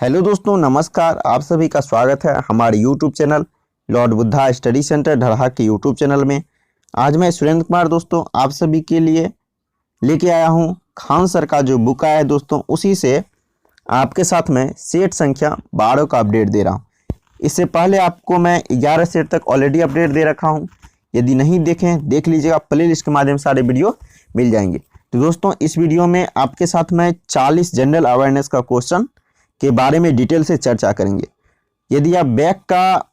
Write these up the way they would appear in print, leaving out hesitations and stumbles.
Hello दोस्तों, नमस्कार। आप सभी का स्वागत है हमारे YouTube channel Lord Buddha study centre Dharha के यूट्यूब चैनल में। आज मैं सुरेंद्र कुमार दोस्तों आप सभी के लिए लेके आया हूं खान सर का जो बुक आया है दोस्तों, उसी से आपके साथ में सेट संख्या 12 का अपडेट दे रहा हूं। इससे पहले आपको मैं 11 सेट तक ऑलरेडी अपडेट दे रखा हूँ। यदि नहीं देखें देख लीजिएगा, प्ले लिस्ट के माध्यम से सारे वीडियो मिल जाएंगे। तो दोस्तों इस वीडियो में आपके साथ मैं 40 जनरल अवेयरनेस का क्वेश्चन के बारे में डिटेल से चर्चा करेंगे। यदि आप बैक का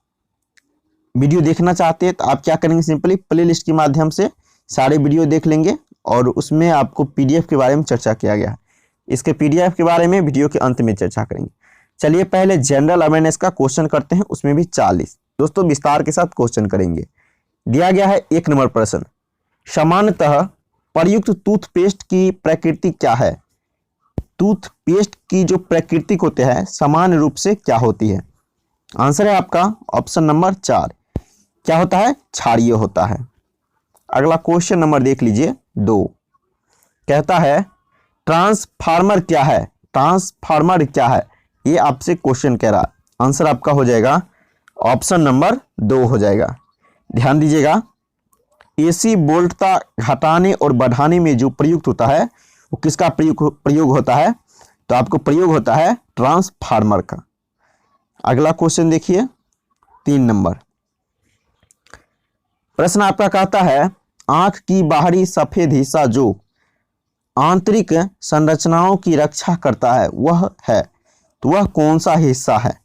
वीडियो देखना चाहते हैं तो आप क्या करेंगे, सिंपली प्ले लिस्ट के माध्यम से सारे वीडियो देख लेंगे और उसमें आपको पीडीएफ के बारे में चर्चा किया गया है। इसके पीडीएफ के बारे में वीडियो के अंत में चर्चा करेंगे। चलिए पहले जनरल अवेयरनेस का क्वेश्चन करते हैं, उसमें भी 40 दोस्तों विस्तार के साथ क्वेश्चन करेंगे। दिया गया है 1 नंबर प्रश्न, सामान्यतः प्रयुक्त टूथपेस्ट की प्रकृति क्या है? टूथपेस्ट की जो प्रकृति होती है सामान्य रूप से क्या होती है? आंसर है आपका ऑप्शन नंबर 4, क्या होता है? क्षारीय होता है। अगला क्वेश्चन नंबर देख लीजिए 2, कहता है ट्रांसफार्मर क्या है? ट्रांसफार्मर क्या है, ये आपसे क्वेश्चन कह रहा है। आंसर आपका हो जाएगा ऑप्शन नंबर 2 हो जाएगा। ध्यान दीजिएगा, एसी वोल्टता घटाने और बढ़ाने में जो प्रयुक्त होता है वो किसका प्रयोग होता है? तो आपको प्रयोग होता है ट्रांसफार्मर का। अगला क्वेश्चन देखिए 3 नंबर प्रश्न आपका कहता है आंख की बाहरी सफेद हिस्सा जो आंतरिक संरचनाओं की रक्षा करता है वह है, तो वह कौन सा हिस्सा है?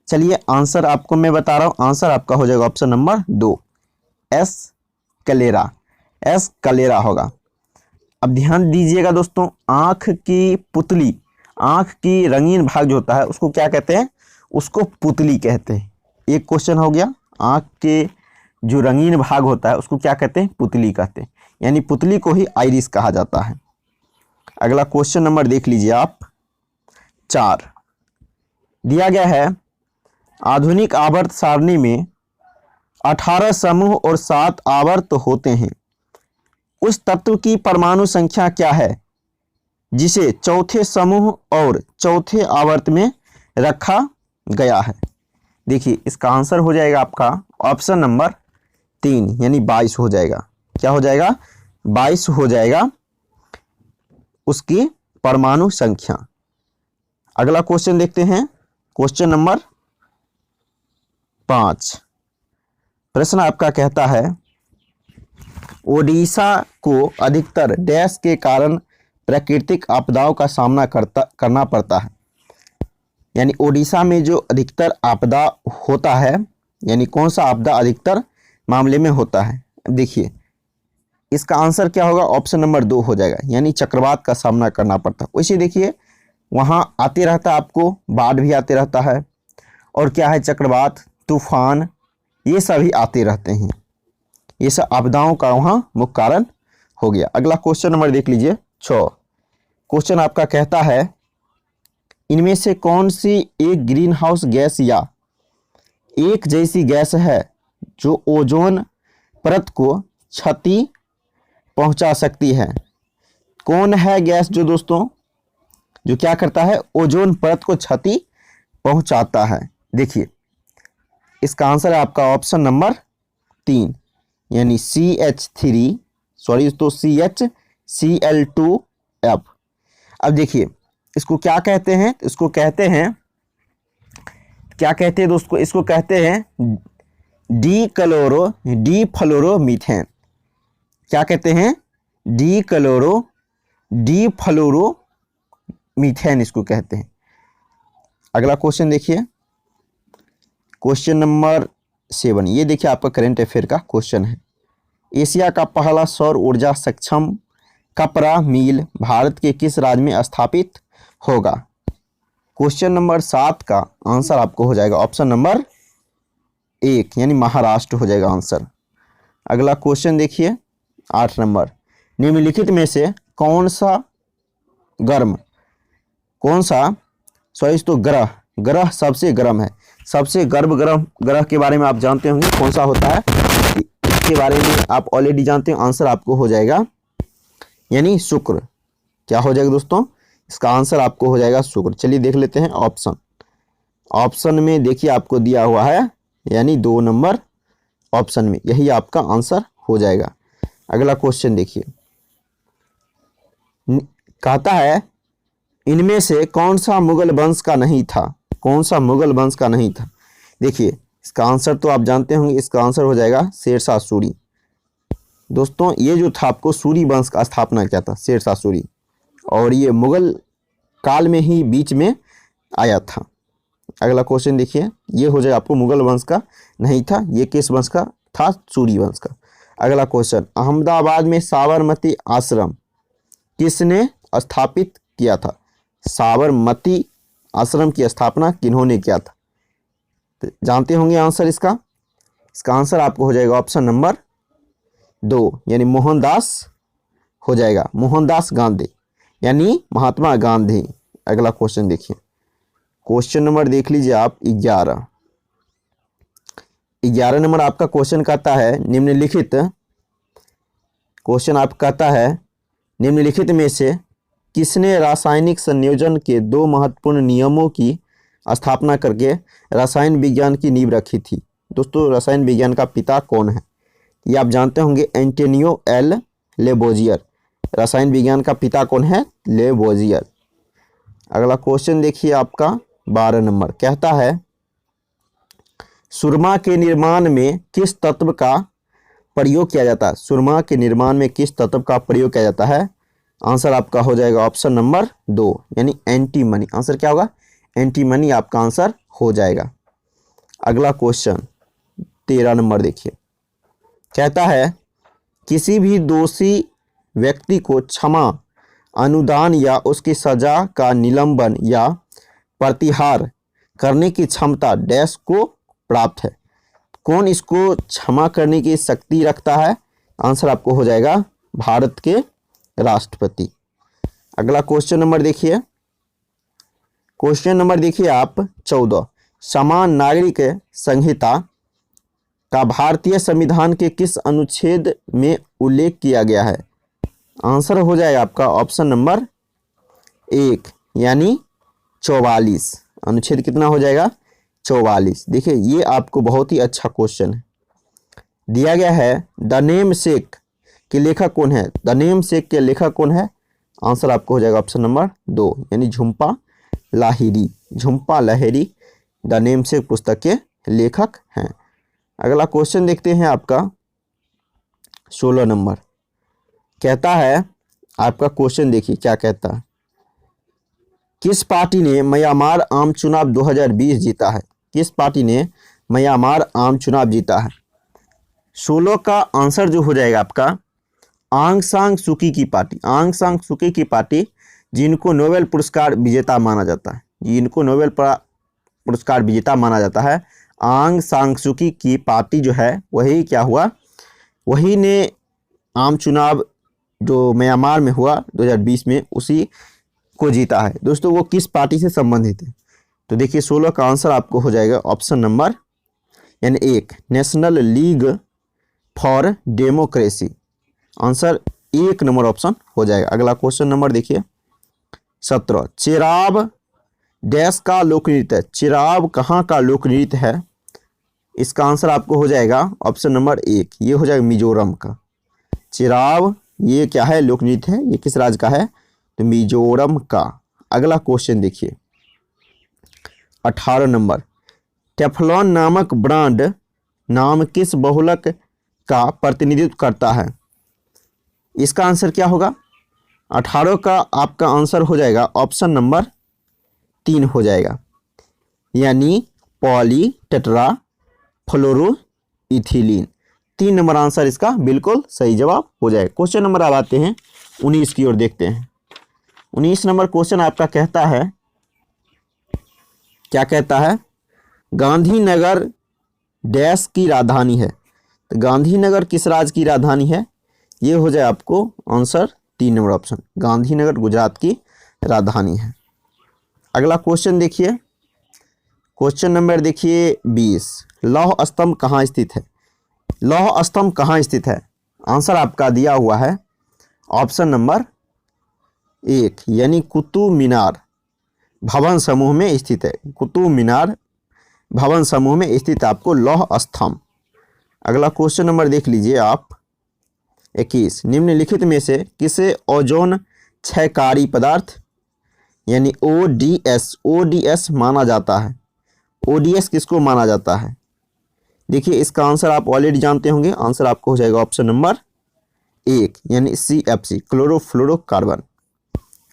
चलिए आंसर आपको मैं बता रहा हूं। आंसर आपका हो जाएगा ऑप्शन नंबर 2, एस कलेरा होगा। अब ध्यान दीजिएगा दोस्तों, आंख की पुतली, आंख की रंगीन भाग जो होता है उसको क्या कहते हैं? उसको पुतली कहते हैं। एक क्वेश्चन हो गया, आंख के जो रंगीन भाग होता है उसको क्या कहते हैं? पुतली कहते हैं, यानी पुतली को ही आइरिस कहा जाता है। अगला क्वेश्चन नंबर देख लीजिए आप 4, दिया गया है आधुनिक आवर्त सारणी में 18 समूह और 7 आवर्त होते हैं। उस तत्व की परमाणु संख्या क्या है जिसे चौथे समूह और चौथे आवर्त में रखा गया है? देखिए इसका आंसर हो जाएगा आपका ऑप्शन नंबर 3, यानी 22 हो जाएगा। क्या हो जाएगा? 22 हो जाएगा उसकी परमाणु संख्या। अगला क्वेश्चन देखते हैं, क्वेश्चन नंबर 5। प्रश्न आपका कहता है ओडिशा को अधिकतर डैश के कारण प्राकृतिक आपदाओं का सामना करना पड़ता है। यानी ओडिशा में जो अधिकतर आपदा होता है, यानी कौन सा आपदा अधिकतर मामले में होता है? देखिए इसका आंसर क्या होगा? ऑप्शन नंबर 2 हो जाएगा, यानी चक्रवात का सामना करना पड़ता है। वैसे देखिए वहाँ आते रहता है, आपको बाढ़ भी आते रहता है और क्या है, चक्रवात, तूफान, ये सभी आते रहते हैं। ये सब आपदाओं का वहाँ मुख्य कारण हो गया। अगला क्वेश्चन नंबर देख लीजिए 6। क्वेश्चन आपका कहता है इनमें से कौन सी एक ग्रीन हाउस गैस या एक जैसी गैस है जो ओजोन परत को क्षति पहुंचा सकती है? कौन है गैस जो दोस्तों जो क्या करता है? ओजोन परत को क्षति पहुंचाता है। देखिए इसका आंसर है आपका ऑप्शन नंबर 3, यानी CH3। अब देखिए इसको क्या कहते हैं? इसको कहते हैं, क्या कहते हैं दोस्तों? इसको कहते हैं डीफ्लोरोमीथेन। क्या कहते हैं? डीफ्लोरोमीथेन इसको कहते हैं। अगला क्वेश्चन देखिए, क्वेश्चन नंबर 7। ये देखिए आपका करंट अफेयर का क्वेश्चन है। एशिया का पहला सौर ऊर्जा सक्षम कपड़ा मिल भारत के किस राज्य में स्थापित होगा? क्वेश्चन नंबर 7 का आंसर आपको हो जाएगा ऑप्शन नंबर 1, यानी महाराष्ट्र हो जाएगा आंसर। अगला क्वेश्चन देखिए 8 नंबर, निम्नलिखित में से कौन सा ग्रह सबसे गर्म है? सबसे गर्म ग्रह के बारे में आप जानते होंगे, कौन सा होता है? इसके बारे में आप ऑलरेडी जानते हैं। आंसर आपको हो जाएगा यानी शुक्र। क्या हो जाएगा दोस्तों? इसका आंसर आपको हो जाएगा शुक्र। चलिए देख लेते हैं ऑप्शन। ऑप्शन में देखिए आपको दिया हुआ है, यानी 2 नंबर ऑप्शन में, यही आपका आंसर हो जाएगा। अगला क्वेश्चन देखिए, कहता है इनमें से कौन सा मुगल वंश का नहीं था, कौन सा मुगल वंश का नहीं था। देखिए इसका आंसर तो आप जानते होंगे, इसका आंसर हो जाएगा शेरशाह सूरी। दोस्तों ये जो था आपको सूरी वंश का स्थापना किया था शेरशाह सूरी, और ये मुगल काल में ही बीच में आया था। अगला क्वेश्चन देखिए, ये हो जाएगा आपको मुगल वंश का नहीं था, ये किस वंश का था, सूरी वंश का। अगला क्वेश्चन, अहमदाबाद में साबरमती आश्रम किसने स्थापित किया था। साबरमती आश्रम की स्थापना किन्होंने किया था, तो जानते होंगे आंसर इसका। इसका आंसर आपको हो जाएगा ऑप्शन नंबर 2, यानी मोहनदास हो जाएगा, मोहनदास गांधी, यानी महात्मा गांधी। अगला क्वेश्चन देखिए, क्वेश्चन नंबर देख लीजिए आप 11 नंबर आपका क्वेश्चन कहता है निम्नलिखित, क्वेश्चन आप कहता है निम्नलिखित में से किसने रासायनिक संयोजन के 2 महत्वपूर्ण नियमों की स्थापना करके रसायन विज्ञान की नींव रखी थी। दोस्तों रसायन विज्ञान का पिता कौन है, ये आप जानते होंगे, एंटोनियो एल लेबोजियर। रसायन विज्ञान का पिता कौन है, लेबोजियर। अगला क्वेश्चन देखिए आपका 12 नंबर, कहता है सुरमा के निर्माण में किस तत्व का प्रयोग किया जाता है। सुरमा के निर्माण में किस तत्व का प्रयोग किया जाता है, आंसर आपका हो जाएगा ऑप्शन नंबर 2, यानी एंटीमनी। आंसर क्या होगा, एंटीमनी आपका आंसर हो जाएगा। अगला क्वेश्चन 13 नंबर देखिए, कहता है किसी भी दोषी व्यक्ति को क्षमा, अनुदान या उसकी सजा का निलंबन या प्रतिहार करने की क्षमता डैश को प्राप्त है। कौन इसको क्षमा करने की शक्ति रखता है, आंसर आपको हो जाएगा भारत के राष्ट्रपति। अगला क्वेश्चन नंबर देखिए, क्वेश्चन नंबर देखिए आप 14, समान नागरिक संहिता का भारतीय संविधान के किस अनुच्छेद में उल्लेख किया गया है। आंसर हो जाएगा आपका ऑप्शन नंबर 1, यानी 44। अनुच्छेद कितना हो जाएगा, 44। देखिए ये आपको बहुत ही अच्छा क्वेश्चन है, दिया गया है द नेम सेक के लेखक कौन है। द नेम सेक के लेखक कौन है, आंसर आपको हो जाएगा ऑप्शन नंबर 2, यानी झुम्पा लाहिरी। झुम्पा लाहिरी द नेम सेक पुस्तक के लेखक हैं। अगला क्वेश्चन देखते हैं आपका 16 नंबर, कहता है आपका क्वेश्चन देखिए क्या कहता है, किस पार्टी ने म्यांमार आम चुनाव 2020 जीता है। किस पार्टी ने म्यांमार आम चुनाव जीता है। 16 का आंसर जो हो जाएगा आपका आंग सान सूकी की पार्टी। आंग सान सूकी की पार्टी, जिनको नोबेल पुरस्कार विजेता माना जाता है, जिनको नोबेल पुरस्कार विजेता माना जाता है, आंग सान सूकी की पार्टी जो है वही क्या हुआ, वही ने आम चुनाव जो म्यांमार में हुआ 2020 में उसी को जीता है। दोस्तों वो किस पार्टी से संबंधित है, तो देखिए 16 का आंसर आपको हो जाएगा ऑप्शन नंबर यानी 1, national league for democracy. Answer 1 number option हो जाएगा। अगला क्वेश्चन नंबर देखिए 17, चिराब डैश का लोक नृत्य है। चिराब कहाँ का लोक नृत्य है, इसका आंसर आपको हो जाएगा ऑप्शन नंबर 1, ये हो जाएगा मिजोरम का। चिराब ये क्या है, लोक नृत्य है, ये किस राज्य का है, तो मिजोरम का। अगला क्वेश्चन देखिए 18 नंबर, टेफ्लॉन नामक ब्रांड नाम किस बहुलक का प्रतिनिधित्व करता है। इसका आंसर क्या होगा, 18 का आपका आंसर हो जाएगा ऑप्शन नंबर 3 हो जाएगा, यानी पॉली टेट्रा फ्लोरो इथिलीन। 3 नंबर आंसर इसका बिल्कुल सही जवाब हो जाएगा। क्वेश्चन नंबर अब आते हैं 19 की ओर देखते हैं। 19 नंबर क्वेश्चन आपका कहता है, क्या कहता है, गांधीनगर डैश की राजधानी है। तो गांधीनगर किस राज्य की राजधानी है, ये हो जाए आपको answer 3 number option, Gandhinagar Gujarat की राजधानी है। अगला क्वेश्चन देखिए, क्वेश्चन नंबर देखिए 20, लौह स्तंभ कहाँ स्थित है। लौह स्तंभ कहाँ स्थित है, आंसर आपका दिया हुआ है ऑप्शन नंबर एक यानी कुतुब मीनार भवन समूह में स्थित है। कुतुब मीनार भवन समूह में स्थित आपको लौह स्तंभ। अगला क्वेश्चन नंबर देख लीजिए आप 21, निम्नलिखित में से किसे ओजोन क्षयकारी पदार्थ यानी ओडीएस माना जाता है। ओडीएस किसको माना जाता है? देखिए इसका आंसर आप ऑलरेडी जानते होंगे। आंसर आपको हो जाएगा ऑप्शन नंबर 1 यानी CFC क्लोरोफ्लोरोकार्बन।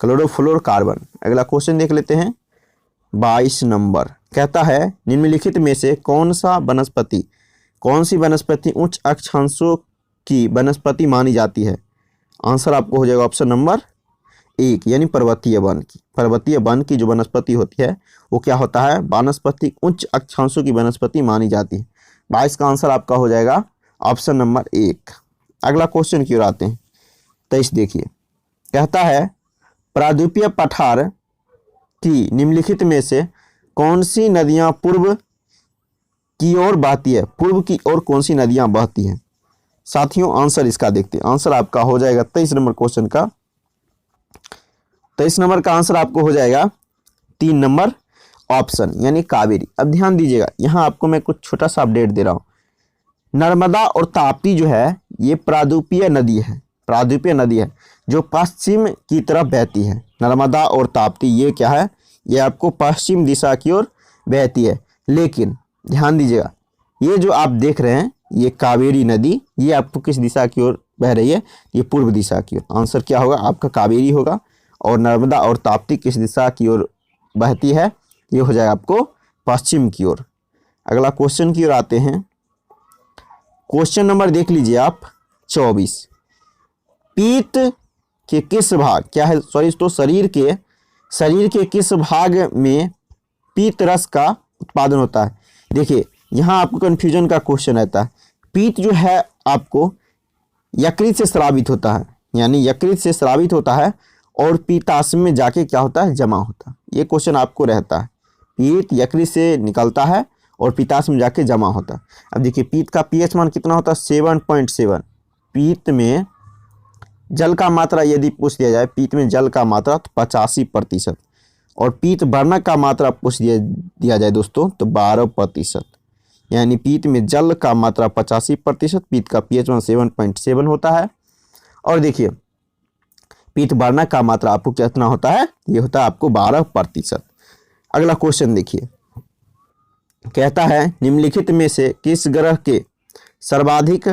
क्लोरोफ्लोरोकार्बन। अगला क्वेश्चन देख लेते हैं 22 नंबर। कहता है निम्नलिखित में से कौन सी वनस्पति उच्च अक्षांशों की वनस्पति मानी जाती है। आंसर आपको हो जाएगा ऑप्शन नंबर 1 यानी पर्वतीय वन की। पर्वतीय वन की जो वनस्पति होती है वो क्या होता है? वानस्पतिक उच्च अक्षांशों की वनस्पति मानी जाती है। 22 का आंसर आपका हो जाएगा ऑप्शन नंबर 1। अगला क्वेश्चन की ओर आते हैं 23। देखिए कहता है प्रायद्वीपीय पठार की निम्नलिखित में से कौन सी नदियां पूर्व की ओर बहती है। पूर्व की ओर कौन सी नदियां बहती हैं? साथियों आंसर इसका देखते हैं। आंसर आपका हो जाएगा 23 नंबर क्वेश्चन का। 23 नंबर का आंसर आपको हो जाएगा 3 नंबर ऑप्शन यानी कावेरी। अब ध्यान दीजिएगा, यहाँ आपको मैं कुछ छोटा सा अपडेट दे रहा हूँ। नर्मदा और ताप्ती जो है ये प्रायद्वीपीय नदी है। प्रायद्वीपीय नदी है जो पश्चिम की तरफ बहती है। नर्मदा और ताप्ती ये क्या है? ये आपको पश्चिम दिशा की ओर बहती है। लेकिन ध्यान दीजिएगा, ये जो आप देख रहे हैं ये कावेरी नदी, ये आपको किस दिशा की ओर बह रही है? ये पूर्व दिशा की ओर। आंसर क्या होगा? आपका कावेरी होगा। और नर्मदा और ताप्ती किस दिशा की ओर बहती है? ये हो जाएगा आपको पश्चिम की ओर। अगला क्वेश्चन की ओर आते हैं। क्वेश्चन नंबर देख लीजिए आप 24। पीत के किस भाग क्या है? तो शरीर के किस भाग में पीत रस का उत्पादन होता है? देखिए यहाँ आपको कंफ्यूजन का क्वेश्चन रहता है। पीत जो है आपको यकृत से स्रावित होता है, यानी यकृत से स्रावित होता है और पीताश्य में जाके क्या होता है? जमा होता है। ये क्वेश्चन आपको रहता है। पीत यकृत से निकलता है और पीताश्य में जाके जमा होता है। अब देखिए पीत का पीएच मान कितना होता है? 7.7। पीत में जल का मात्रा यदि पूछ दिया जाए, पीत में जल का मात्रा तो 85%, और पीत वर्णक का मात्रा पूछ दिया जाए दोस्तों तो 12%। यानी पीत में जल का मात्रा 85%, पीत का पीएच मान 7.7 होता है। और देखिए पीत वर्णक का मात्रा आपको कितना होता है? ये होता है आपको 12%। अगला क्वेश्चन देखिए, कहता है निम्नलिखित में से किस ग्रह के सर्वाधिक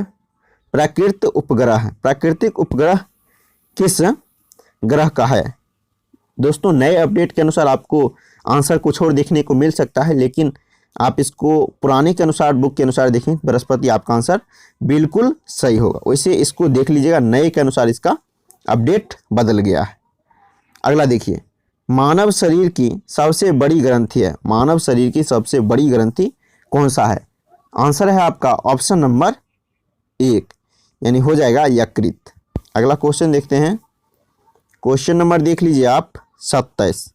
प्राकृतिक उपग्रह है? प्राकृतिक उपग्रह किस ग्रह का है? दोस्तों नए अपडेट के अनुसार आपको आंसर कुछ और देखने को मिल सकता है, लेकिन आप इसको पुराने के अनुसार, बुक के अनुसार देखें, बृहस्पति आपका आंसर बिल्कुल सही होगा। वैसे इसको देख लीजिएगा, नए के अनुसार इसका अपडेट बदल गया है। अगला देखिए, मानव शरीर की सबसे बड़ी ग्रंथि है। मानव शरीर की सबसे बड़ी ग्रंथि कौन सा है? आंसर है आपका ऑप्शन नंबर 1 यानी हो जाएगा यकृत। अगला क्वेश्चन देखते हैं। क्वेश्चन नंबर देख लीजिए आप 27।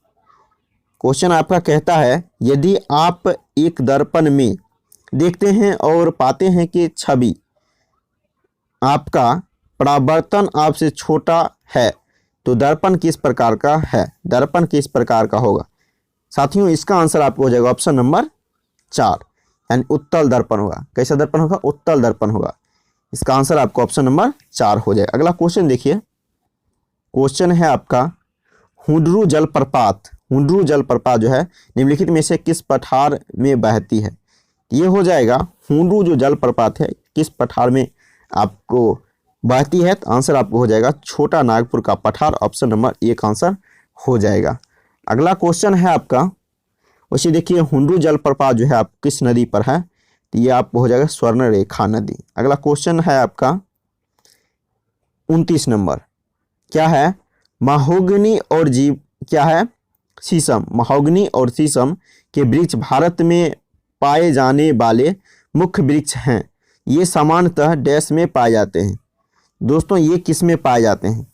क्वेश्चन आपका कहता है यदि आप एक दर्पण में देखते हैं और पाते हैं कि छवि आपका परावर्तन आपसे छोटा है तो दर्पण किस प्रकार का है? दर्पण किस प्रकार का होगा? साथियों इसका आंसर आपको हो जाएगा ऑप्शन नंबर 4 यानी उत्तल दर्पण होगा। कैसा दर्पण होगा? उत्तल दर्पण होगा। इसका आंसर आपको ऑप्शन नंबर 4 हो जाएगा। अगला क्वेश्चन देखिए, क्वेश्चन है आपका हुंडरू जलप्रपात। हुंडरू जलप्रपात जो है निम्नलिखित में से किस पठार में बहती है? ये हो जाएगा हुंडरू जो जलप्रपात है किस पठार में आपको बहती है? तो आंसर आपको हो जाएगा छोटा नागपुर का पठार। ऑप्शन नंबर 1 आंसर हो जाएगा। अगला क्वेश्चन है आपका, वैसे देखिए हुंडरू जलप्रपात जो है आप किस नदी पर है? तो ये आपको हो जाएगा स्वर्णरेखा नदी। अगला क्वेश्चन है आपका 29 नंबर, क्या है? महोगनी और क्या है? शीशम। महोगनी और शीशम के वृक्ष भारत में पाए जाने वाले मुख्य वृक्ष हैं। ये सामान्यतः डैश में पाए जाते हैं। दोस्तों ये किस में पाए जाते हैं?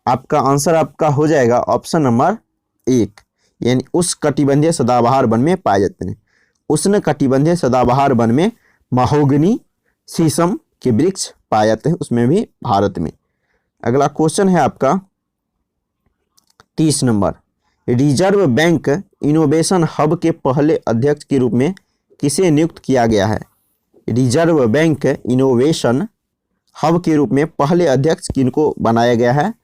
आपका आंसर आपका हो जाएगा ऑप्शन नंबर 1 यानी उष्णकटिबंधीय सदाबहार वन में पाए जाते हैं। उष्णकटिबंधीय सदाबहार वन में महोगनी शीशम के वृक्ष पाए जाते हैं, उसमें भी भारत में। अगला क्वेश्चन है आपका 30 number, reserve bank innovation hub के पहले अध्यक्ष के रूप में किसे नियुक्त किया गया है? रिजर्व बैंक इनोवेशन हब के रूप में पहले अध्यक्ष किनको बनाया गया है?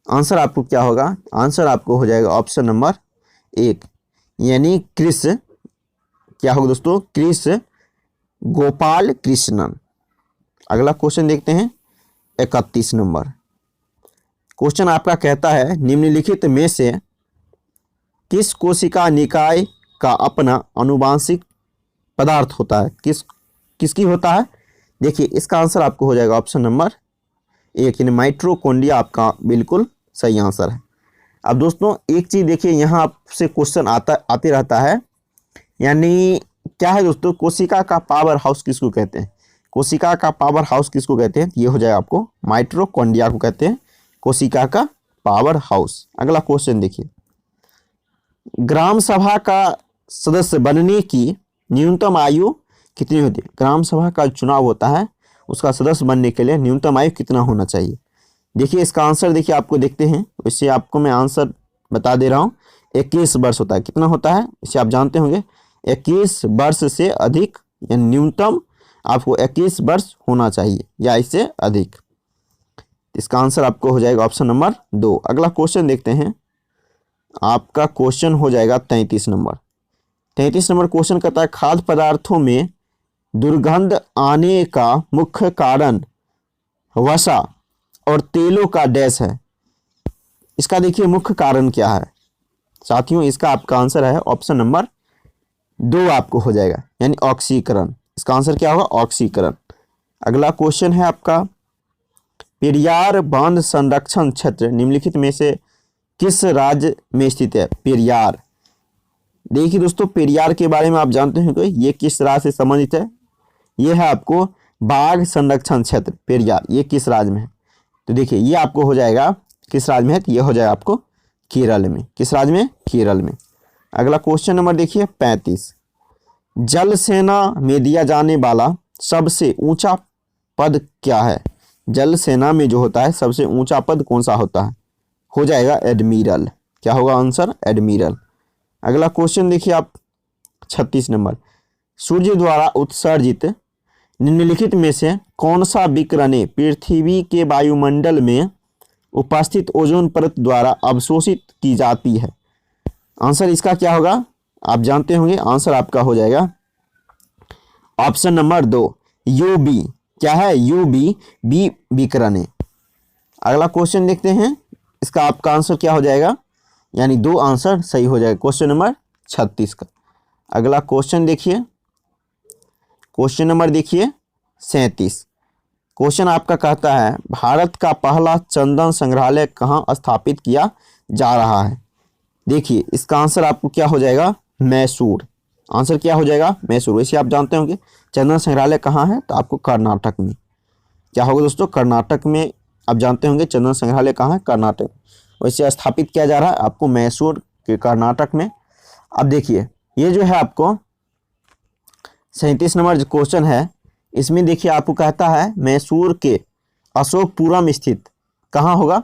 आंसर आपको क्या होगा? आंसर आपको हो जाएगा ऑप्शन नंबर 1, यानी क्रिस, क्या होगा दोस्तों? क्रिस गोपाल कृष्णन। अगला क्वेश्चन देखते हैं 31 नंबर। क्वेश्चन आपका कहता है निम्नलिखित में से किस कोशिका निकाय का अपना अनुवांशिक पदार्थ होता है? किसकी होता है? देखिए इसका आंसर आपको हो जाएगा ऑप्शन नंबर 1, यानी माइटोकॉन्ड्रिया आपका बिल्कुल सही आंसर है। अब दोस्तों एक चीज़ देखिए, यहाँ आपसे क्वेश्चन आते रहता है, यानी क्या है दोस्तों, कोशिका का पावर हाउस किसको कहते हैं? कोशिका का पावर हाउस किसको कहते हैं? ये हो जाएगा आपको माइटोकॉन्ड्रिया को कहते हैं कोशिका का पावर हाउस। अगला क्वेश्चन देखिए, ग्राम सभा का सदस्य बनने की न्यूनतम आयु कितनी होती है? ग्राम सभा का चुनाव होता है, उसका सदस्य बनने के लिए न्यूनतम आयु कितना होना चाहिए? देखिए इसका आंसर देखिए आपको देखते हैं, इससे आपको मैं आंसर बता दे रहा हूँ। 21 वर्ष होता है। कितना होता है इसे आप जानते होंगे, 21 वर्ष से अधिक, या न्यूनतम आपको 21 वर्ष होना चाहिए या इससे अधिक। इसका आंसर आपको हो जाएगा ऑप्शन नंबर 2। अगला क्वेश्चन देखते हैं, आपका क्वेश्चन हो जाएगा 33 नंबर। 33 नंबर क्वेश्चन कहता है खाद्य पदार्थों में दुर्गंध आने का मुख्य कारण वसा और तेलों का डैश है। इसका देखिए मुख्य कारण क्या है साथियों? इसका आपका आंसर है ऑप्शन नंबर 2 आपको हो जाएगा, यानी ऑक्सीकरण। इसका आंसर क्या होगा? ऑक्सीकरण। अगला क्वेश्चन है आपका, पेरियार बांध संरक्षण क्षेत्र निम्नलिखित में से किस राज्य में स्थित है? पेरियार, देखिए दोस्तों पेरियार के बारे में आप जानते हैं कि ये किस राज्य से संबंधित है? ये है आपको बाघ संरक्षण क्षेत्र पेरियार, ये किस राज्य में है? तो देखिए ये आपको हो जाएगा किस राज्य में है? तो ये हो जाएगा आपको केरल में। किस राज्य में? केरल में। अगला क्वेश्चन नंबर देखिए 35, जल सेना में दिया जाने वाला सबसे ऊंचा पद क्या है? जल सेना में जो होता है सबसे ऊंचा पद कौन सा होता है? हो जाएगा एडमिरल। क्या होगा आंसर? एडमिरल। अगला क्वेश्चन देखिए आप 36 नंबर, सूर्य द्वारा उत्सर्जित निम्नलिखित में से कौन सा विकिरण पृथ्वी के वायुमंडल में उपस्थित ओजोन परत द्वारा अवशोषित की जाती है? आंसर इसका क्या होगा? आप जानते होंगे, आंसर आपका हो जाएगा ऑप्शन नंबर 2, यूबी। क्या है? यूबी बी विकिरण। अगला क्वेश्चन देखते हैं, इसका आपका आंसर क्या हो जाएगा? यानी 2 आंसर सही हो जाएगा क्वेश्चन नंबर 36 का। अगला क्वेश्चन देखिए, क्वेश्चन नंबर देखिए 37। क्वेश्चन आपका कहता है भारत का पहला चंदन संग्रहालय कहाँ स्थापित किया जा रहा है? देखिए इसका आंसर आपको क्या हो जाएगा? मैसूर। आंसर क्या हो जाएगा? मैसूर। वैसे आप जानते होंगे चंदन संग्रहालय कहाँ है? तो आपको कर्नाटक में। क्या होगा दोस्तों? कर्नाटक में। आप जानते होंगे चंदन संग्रहालय कहाँ है? कर्नाटक। वैसे स्थापित किया जा रहा है आपको मैसूर के कर्नाटक में। अब देखिए ये जो है आपको 37 नंबर जो क्वेश्चन है, इसमें देखिए आपको कहता है मैसूर के अशोकपुरम स्थित कहाँ होगा?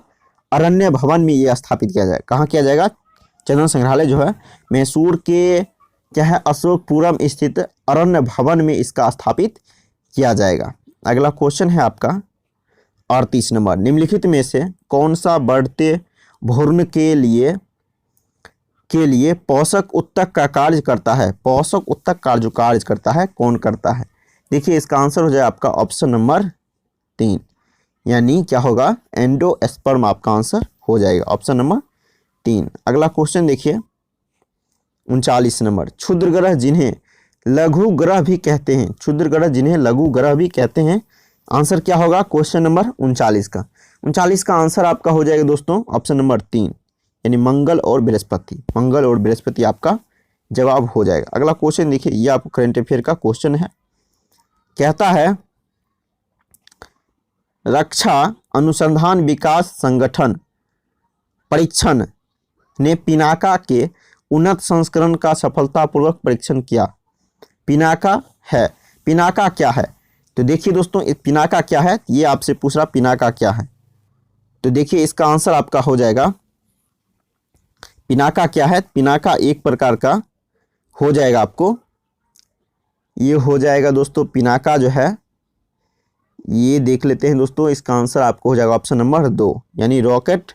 अरण्य भवन में ये स्थापित किया जाएगा। कहाँ किया जाएगा? चंदन संग्रहालय जो है मैसूर के क्या है? अशोकपुरम स्थित अरण्य भवन में इसका स्थापित किया जाएगा। अगला क्वेश्चन है आपका 38 नंबर, निम्नलिखित में से कौन सा बढ़ते भ्रूण के लिए पोषक उत्तक का कार्य करता है? पोषक उत्तक का जो कार्य करता है कौन करता है? देखिए इसका आंसर हो जाए आपका ऑप्शन नंबर 3, यानी क्या होगा? एंडोस्पर्म आपका आंसर हो जाएगा ऑप्शन नंबर 3। अगला क्वेश्चन देखिए 39 नंबर, क्षुद्र ग्रह जिन्हें लघु ग्रह भी कहते हैं, क्षुद्र ग्रह जिन्हें लघु ग्रह भी कहते हैं, आंसर क्या होगा क्वेश्चन नंबर 39 का? 39 का आंसर आपका हो जाएगा दोस्तों ऑप्शन नंबर 3, यानी मंगल और बृहस्पति। मंगल और बृहस्पति आपका जवाब हो जाएगा। अगला क्वेश्चन देखिए, ये आपको करंट अफेयर का क्वेश्चन है। कहता है रक्षा अनुसंधान विकास संगठन परीक्षण ने पिनाका के उन्नत संस्करण का सफलतापूर्वक परीक्षण किया। पिनाका है, पिनाका क्या है? तो देखिए दोस्तों पिनाका क्या है, ये आपसे पूछ रहा पिनाका क्या है। तो देखिए इसका आंसर आपका हो जाएगा पिनाका क्या है? पिनाका एक प्रकार का हो जाएगा आपको, ये हो जाएगा दोस्तों पिनाका जो है, ये देख लेते हैं दोस्तों। इसका आंसर आपको हो जाएगा ऑप्शन नंबर 2, यानी रॉकेट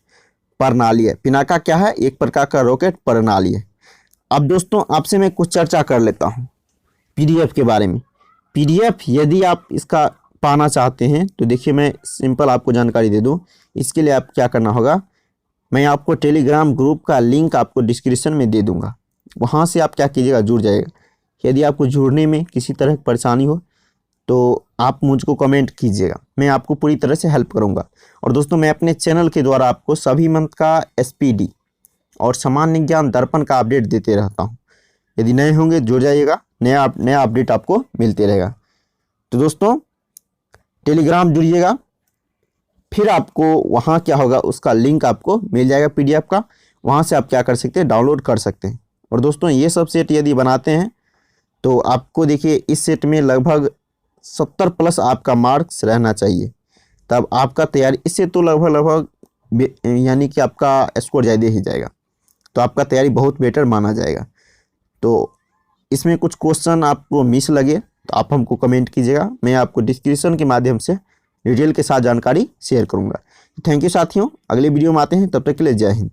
प्रणाली है। पिनाका क्या है? एक प्रकार का रॉकेट प्रणाली है। अब दोस्तों आपसे मैं कुछ चर्चा कर लेता हूँ पीडीएफ के बारे में। पीडीएफ यदि आप इसका पाना चाहते हैं तो देखिए मैं सिंपल आपको जानकारी दे दूँ। इसके लिए आप क्या करना होगा, मैं आपको टेलीग्राम ग्रुप का लिंक आपको डिस्क्रिप्शन में दे दूंगा, वहाँ से आप क्या कीजिएगा, जुड़ जाइएगा। यदि आपको जुड़ने में किसी तरह की परेशानी हो तो आप मुझको कमेंट कीजिएगा, मैं आपको पूरी तरह से हेल्प करूंगा। और दोस्तों मैं अपने चैनल के द्वारा आपको सभी मंथ का एसपीडी और सामान्य ज्ञान दर्पण का अपडेट देते रहता हूं। यदि नए होंगे जुड़ जाइएगा, नया अपडेट आपको मिलते रहेगा। तो दोस्तों टेलीग्राम जुड़िएगा, फिर आपको वहाँ क्या होगा, उसका लिंक आपको मिल जाएगा पीडीएफ का, वहाँ से आप क्या कर सकते हैं, डाउनलोड कर सकते हैं। और दोस्तों ये सब सेट यदि बनाते हैं तो आपको देखिए इस सेट में लगभग 70+ आपका मार्क्स रहना चाहिए, तब आपका तैयारी, इससे तो लगभग यानी कि आपका स्कोर ज़्यादा ही जाएगा, तो आपका तैयारी बहुत बेटर माना जाएगा। तो इसमें कुछ क्वेश्चन आपको मिस लगे तो आप हमको कमेंट कीजिएगा, मैं आपको डिस्क्रिप्शन के माध्यम से डिटेल के साथ जानकारी शेयर करूंगा। थैंक यू साथियों, अगले वीडियो में आते हैं, तब तक के लिए जय हिंद।